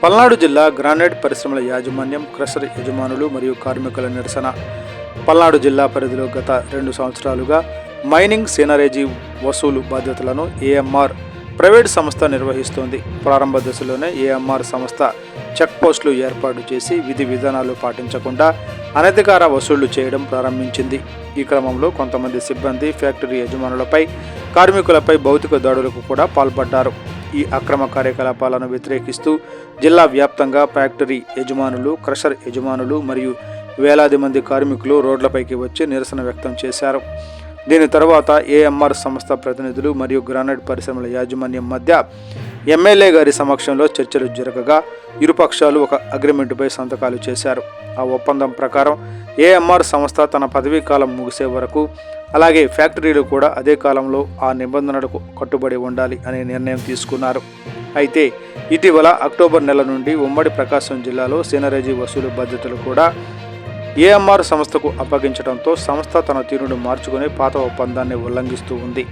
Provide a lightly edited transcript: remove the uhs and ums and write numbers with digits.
పల్నాడు జిల్లా గ్రానైట్ పరిశ్రమల యాజమాన్యం, క్రషర్ యజమానులు మరియు కార్మికుల నిరసన. పల్నాడు జిల్లా పరిధిలో గత 2 సంవత్సరాలుగా మైనింగ్ సీనరేజీ వసూలు బాధ్యతలను ఏఎంఆర్ ప్రైవేట్ సంస్థ నిర్వహిస్తోంది. ప్రారంభ దశలోనే ఏఎంఆర్ సంస్థ చెక్ పోస్టులు ఏర్పాటు చేసి విధి విధానాలు పాటించకుండా అనధికార వసూళ్లు చేయడం ప్రారంభించింది. ఈ క్రమంలో కొంతమంది సిబ్బంది ఫ్యాక్టరీ యజమానులపై, కార్మికులపై భౌతిక దాడులకు కూడా పాల్పడ్డారు. ఈ అక్రమ కార్యకలాపాలను వ్యతిరేకిస్తూ జిల్లా వ్యాప్తంగా ఫ్యాక్టరీ యజమానులు, క్రషర్ యజమానులు మరియు వేలాది మంది కార్మికులు రోడ్లపైకి వచ్చి నిరసన వ్యక్తం చేశారు. దీని తర్వాత ఏఎంఆర్ సంస్థ ప్రతినిధులు మరియు గ్రానైట్ పరిశ్రమల యాజమాన్యం మధ్య ఎమ్మెల్యే గారి సమక్షంలో చర్చలు జరగగా ఇరుపక్షాలు ఒక అగ్రిమెంటుపై సంతకాలు చేశారు. ఆ ఒప్పందం ప్రకారం ఏఎంఆర్ సంస్థ తన పదవీ కాలం ముగిసే వరకు, అలాగే ఫ్యాక్టరీలు కూడా అదే కాలంలో ఆ నిబంధనలకు కట్టుబడి ఉండాలి అనే నిర్ణయం తీసుకున్నారు. అయితే ఇటీవల అక్టోబర్ నెల నుండి ఉమ్మడి ప్రకాశం జిల్లాలో సీనరేజీ వసూలు బాధ్యతలు కూడా ఏఎంఆర్ సంస్థకు అప్పగించడంతో సంస్థ తన తీరును మార్చుకుని పాత ఒప్పందాన్ని ఉల్లంఘిస్తూ ఉంది.